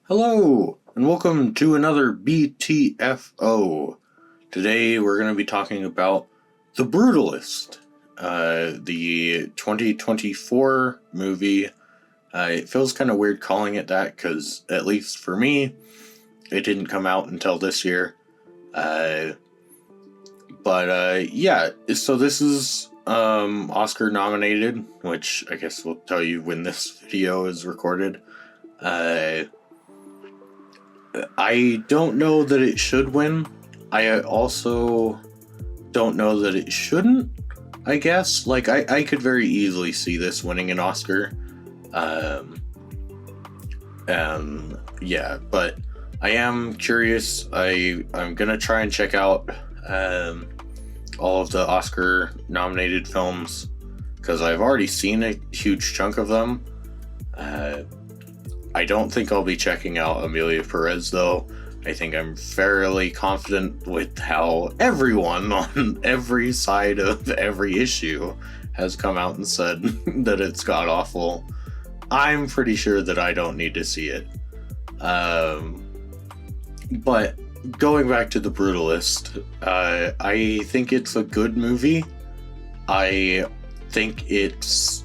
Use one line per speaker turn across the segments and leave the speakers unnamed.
Hello, and welcome to another BTFO. Today we're going to be talking about The Brutalist, the 2024 movie. It feels kind of weird calling it that because, at least for me, it didn't come out until this year. Yeah, so this is Oscar nominated, which I guess will tell you when this video is recorded. I don't know that it should win. I also don't know that it shouldn't, I guess. Like, I could very easily see this winning an Oscar. Yeah, but I am curious. I'm gonna try and check out all of the Oscar nominated films because I've already seen a huge chunk of them. I don't think I'll be checking out Emilia Perez, though. I think I'm fairly confident with how everyone on every side of every issue has come out and said that it's god-awful. I'm pretty sure that I don't need to see it. But going back to The Brutalist, I think it's a good movie. I think it's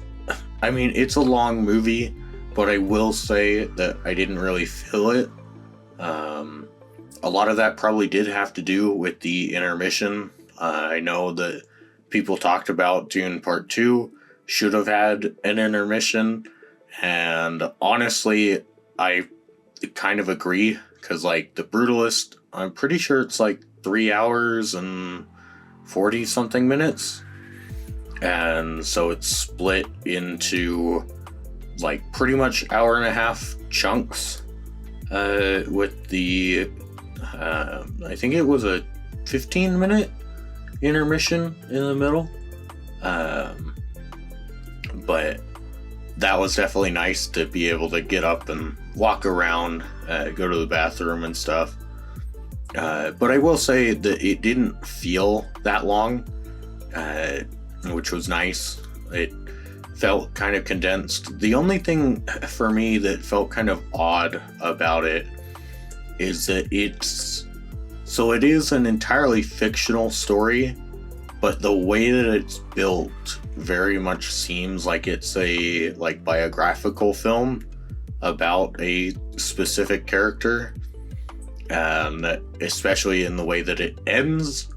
a long movie, but I will say that I didn't really feel it. A lot of that probably did have to do with the intermission. I know that people talked about Dune Part 2 should have had an intermission, and honestly, I kind of agree, because, like, The Brutalist, I'm pretty sure it's like 3 hours and 40-something minutes, and so it's split into like pretty much hour and a half chunks with the I think it was a 15-minute intermission in the middle, but that was definitely nice to be able to get up and walk around, go to the bathroom and stuff, but I will say that it didn't feel that long, which was nice. It felt kind of condensed. The only thing for me that felt kind of odd about it is that it is an entirely fictional story, but the way that it's built very much seems like it's a biographical film about a specific character, and especially in the way that it ends,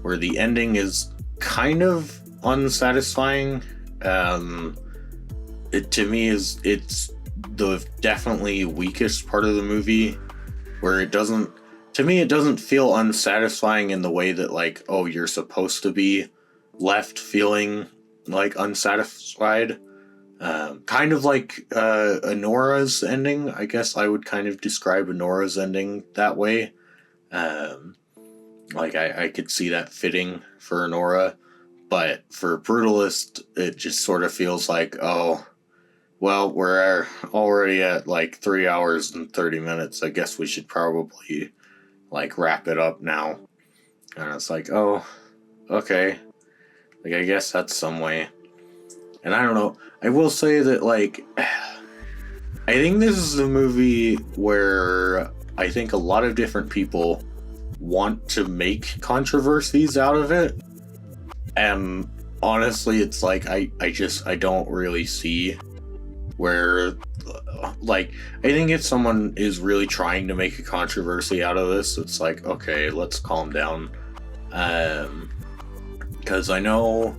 where the ending is kind of unsatisfying. To me it's the definitely weakest part of the movie, where it doesn't feel unsatisfying in the way that, like, oh, you're supposed to be left feeling like unsatisfied, kind of like Anora's ending. I guess I would kind of describe Anora's ending that way. I could see that fitting for Anora. But for Brutalist, it just sort of feels like, oh, well, we're already at like 3 hours and 30 minutes. I guess we should probably wrap it up now. And it's like, oh, okay. I guess that's some way. And I don't know. I will say that, I think this is a movie where I think a lot of different people want to make controversies out of it. And honestly, it's like, I don't really see where, I think if someone is really trying to make a controversy out of this, it's like, okay, let's calm down. Because I know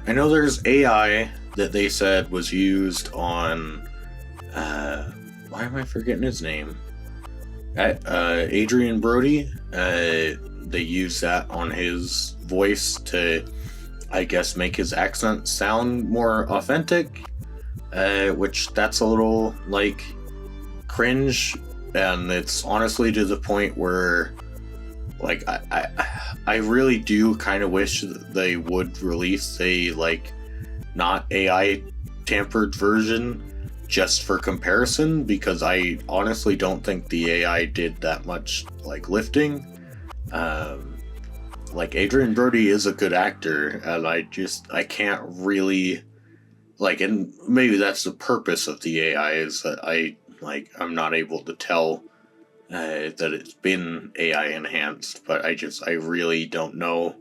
there's AI that they said was used on, why am I forgetting his name? Adrian Brody. They used that on his voice to, I guess, make his accent sound more authentic, which that's a little cringe, and it's honestly to the point where I really do kind of wish that they would release a not AI tampered version just for comparison, because I honestly don't think the AI did that much lifting. Adrian Brody is a good actor, and I can't really and maybe that's the purpose of the AI, is that I like, I'm not able to tell that it's been AI enhanced, but I really don't know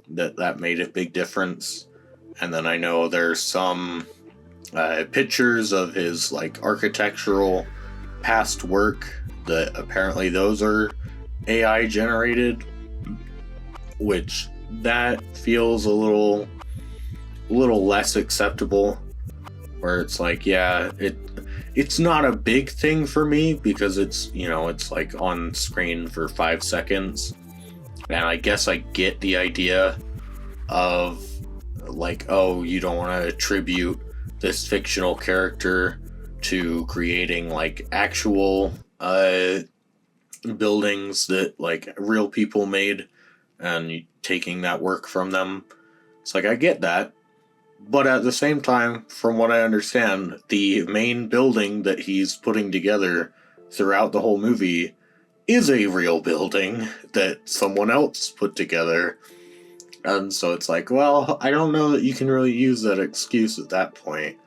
that made a big difference. And then I know there's some pictures of his like architectural past work that apparently those are AI generated, which that feels a little less acceptable, where it's like, yeah, it's not a big thing for me because it's, you know, it's like on screen for 5 seconds, and I guess I get the idea of like, oh, you don't want to attribute this fictional character to creating like actual buildings that like real people made and taking that work from them. It's like, I get that. But at the same time, from what I understand, the main building that he's putting together throughout the whole movie is a real building that someone else put together. And so it's like, well, I don't know that you can really use that excuse at that point.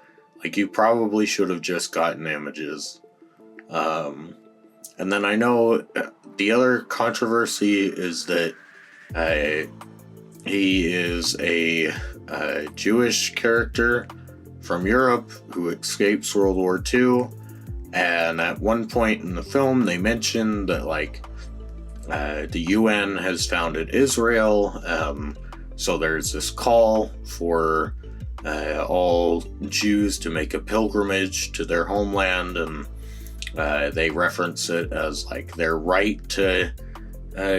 Like, you probably should have just gotten images. And then I know the other controversy is that he is a Jewish character from Europe who escapes World War II. And at one point in the film, they mentioned that, like, the UN has founded Israel. So there's this call for all Jews to make a pilgrimage to their homeland, and they reference it as like their right to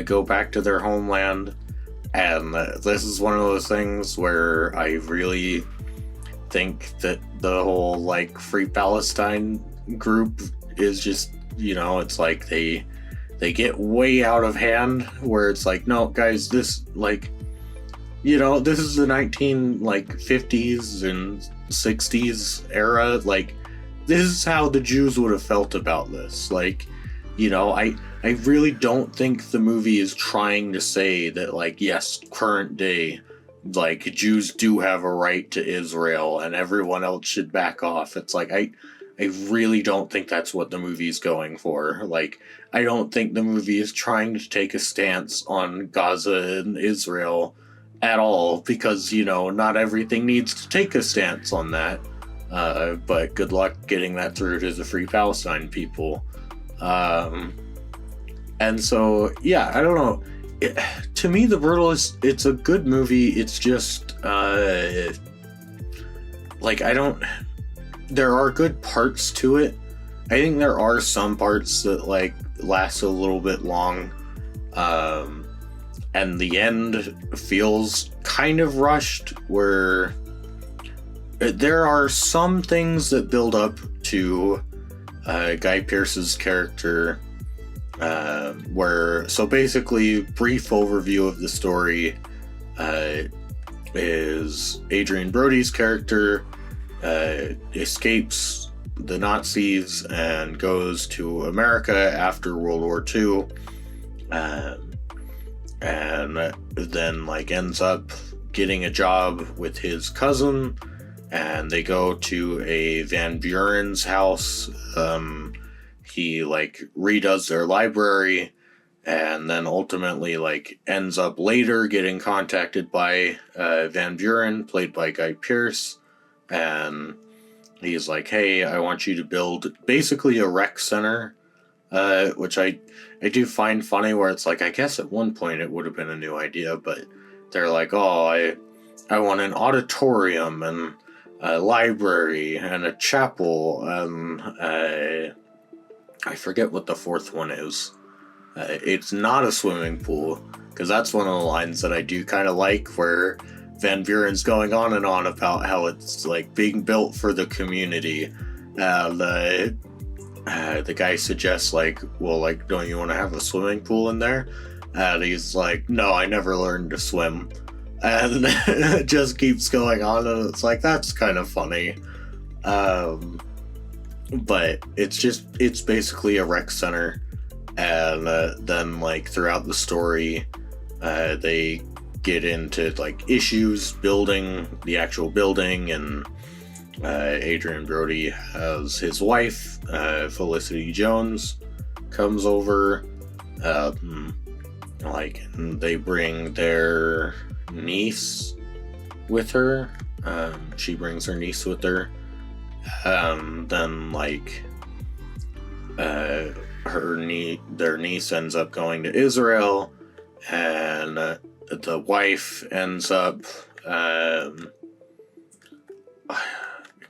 go back to their homeland. And this is one of those things where I really think that the whole like Free Palestine group is just, you know, it's like they get way out of hand, where it's like, no guys, this, like, you know, this is the 50s and 60s era. Like, this is how the Jews would have felt about this. Like, you know, I really don't think the movie is trying to say that, like, yes, current day, like, Jews do have a right to Israel and everyone else should back off. It's like, I really don't think that's what the movie's going for. Like, I don't think the movie is trying to take a stance on Gaza and Israel at all, because, you know, not everything needs to take a stance on that. But good luck getting that through to the Free Palestine people. And so, yeah, I don't know. To me, The Brutalist, it's a good movie. It's just, like, there are good parts to it. I think there are some parts that, like, last a little bit long. And the end feels kind of rushed, where there are some things that build up to Guy Pearce's character, where, so basically, brief overview of the story is Adrian Brody's character escapes the Nazis and goes to America after World War II, and then, like, ends up getting a job with his cousin, and they go to a Van Buren's house. He, like, redoes their library, and then ultimately, like, ends up later getting contacted by Van Buren, played by Guy Pearce, and he's like, hey, I want you to build basically a rec center, which I do find funny, where it's like, I guess at one point it would have been a new idea, but they're like, oh, I want an auditorium and a library and a chapel, and I forget what the fourth one is. It's not a swimming pool, because that's one of the lines that I do kind of like, where Van Buren's going on and on about how it's, like, being built for the community. And the guy suggests, like, well, like, don't you want to have a swimming pool in there? And he's like, no, I never learned to swim. And it just keeps going on, and it's like, that's kind of funny. But it's basically a rec center. And then, like, throughout the story, they get into, like, issues building the actual building, and Adrian Brody has his wife, Felicity Jones, comes over. And they bring their niece with her. She brings her niece with her. Then their niece ends up going to Israel, and the wife ends up. I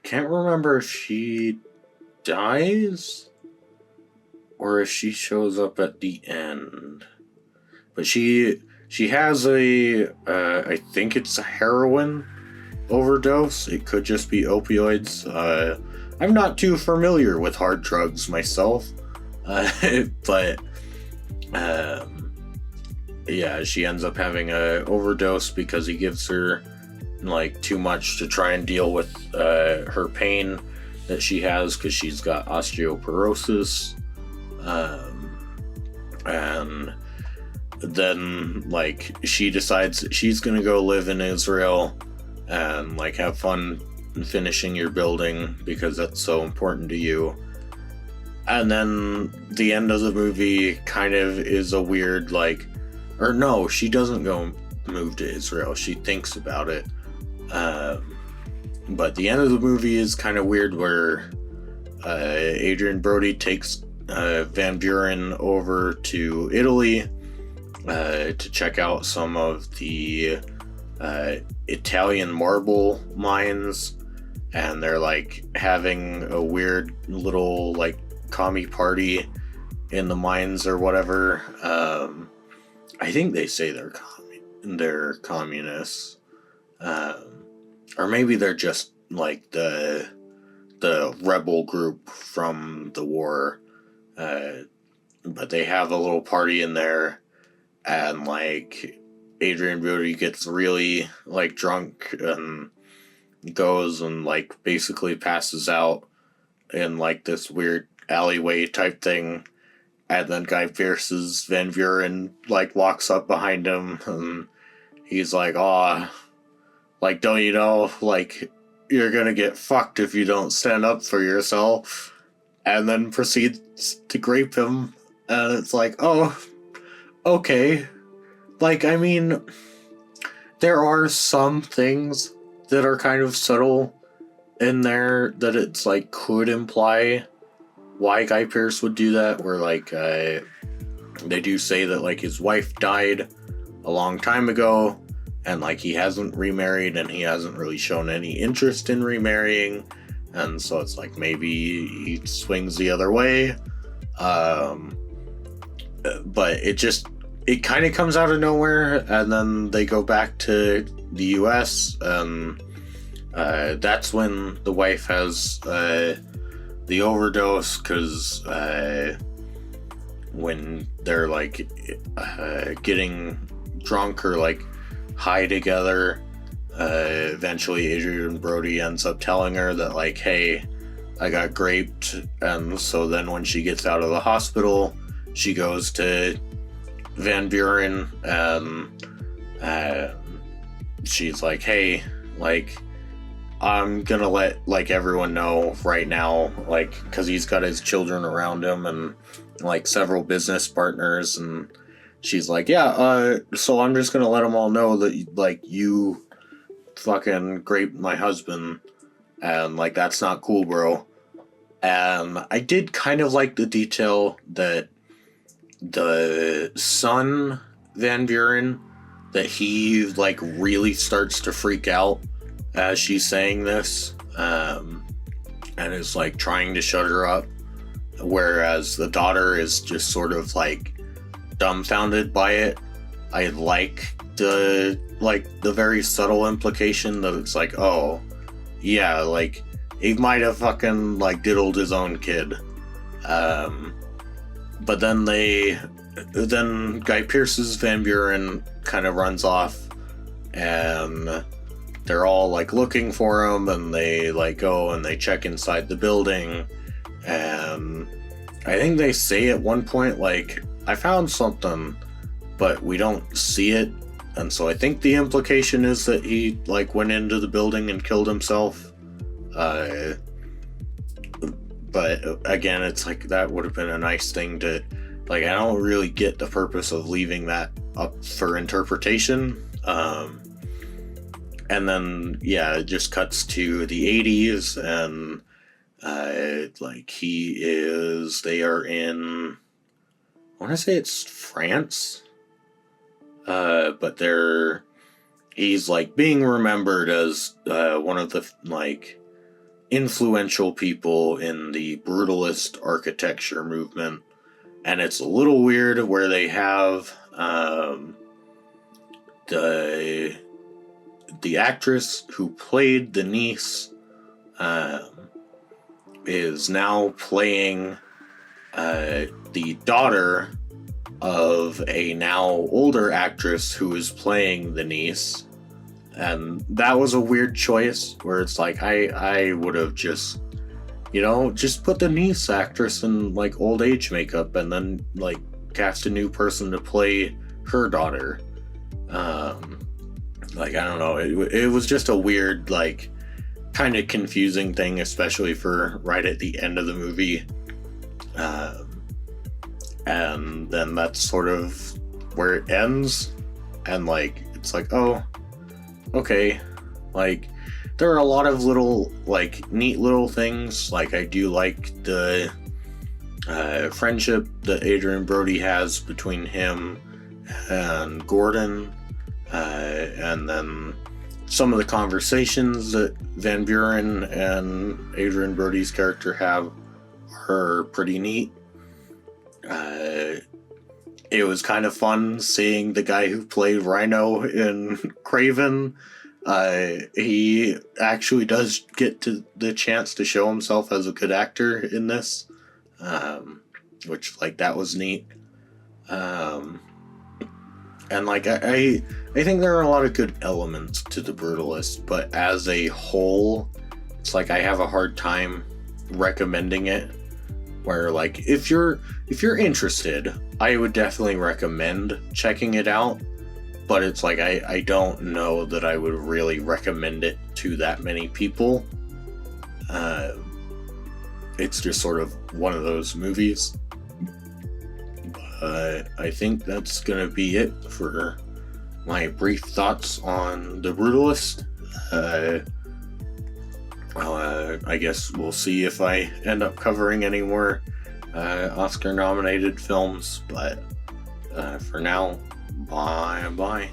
can't remember if she dies or if she shows up at the end, but she has I think it's a heroin overdose. It could just be opioids. I'm not too familiar with hard drugs myself, but yeah, she ends up having a overdose because he gives her too much to try and deal with her pain that she has, because she's got osteoporosis. And then she decides she's gonna go live in Israel and have fun finishing your building because that's so important to you. And then the end of the movie kind of is a weird or no, she doesn't go move to Israel. She thinks about it. But the end of the movie is kind of weird, where Adrian Brody takes Van Buren over to Italy to check out some of the Italian marble mines, and they're having a weird little commie party in the mines or whatever. I think they say they're communists, or maybe they're just the rebel group from the war. But they have a little party in there, and Adrian Brody gets really drunk and goes and basically passes out in this weird alleyway type thing, and then Guy Pearce's Van Buren walks up behind him, and he's "Aw, don't you know you're gonna get fucked if you don't stand up for yourself," and then proceeds to grape him. And it's oh, okay. I mean, there are some things that are kind of subtle in there that it's could imply why Guy Pearce would do that, where they do say that his wife died a long time ago, and he hasn't remarried, and he hasn't really shown any interest in remarrying, and so it's maybe he swings the other way. But it kind of comes out of nowhere, and then they go back to the US, and that's when the wife has the overdose, because when they're getting drunk or high together, eventually Adrian Brody ends up telling her that hey, I got graped. And so then when she gets out of the hospital, she goes to Van Buren, and she's hey, I'm gonna let everyone know right now, because he's got his children around him and several business partners, and she's yeah, so I'm just gonna let them all know that you fucking raped my husband, and that's not cool, bro. And I did kind of like the detail that the son, Van Buren, that he really starts to freak out as she's saying this, and is trying to shut her up, whereas the daughter is just sort of dumbfounded by it. I like the very subtle implication that it's oh yeah, he might have fucking diddled his own kid. But then Guy Pearce's Van Buren kind of runs off, and they're all looking for him, and they go and they check inside the building, and I think they say at one point I found something, but we don't see it. And so I think the implication is that he went into the building and killed himself. But again, it's like that would have been a nice thing to, like, I don't really get the purpose of leaving that up for interpretation. And then, yeah, it just cuts to the 80s, and like they are in, I want to say it's France, but he's like being remembered as one of the like influential people in the brutalist architecture movement. And it's a little weird where they have the actress who played the niece is now playing the daughter of a now older actress who is playing the niece. And that was a weird choice where it's like I would have just, just put the niece actress in like old age makeup and then like cast a new person to play her daughter. Like, I don't know, it was just a weird, like, kind of confusing thing, especially for right at the end of the movie. And then that's sort of where it ends. And like, it's like, oh, okay. Like, there are a lot of little, like, neat little things. Like, I do like the friendship that Adrien Brody has between him and Gordon. And then some of the conversations that Van Buren and Adrien Brody's character have are pretty neat. It was kind of fun seeing the guy who played Rhino in Craven. He actually does get to the chance to show himself as a good actor in this, which, like, that was neat. And like, I think there are a lot of good elements to The Brutalist, but as a whole, it's like I have a hard time recommending it. Where, like, if you're interested, I would definitely recommend checking it out. But it's like I don't know that I would really recommend it to that many people. It's just sort of one of those movies. I think that's gonna be it for my brief thoughts on The Brutalist. I guess we'll see if I end up covering any more Oscar-nominated films, but for now, bye-bye.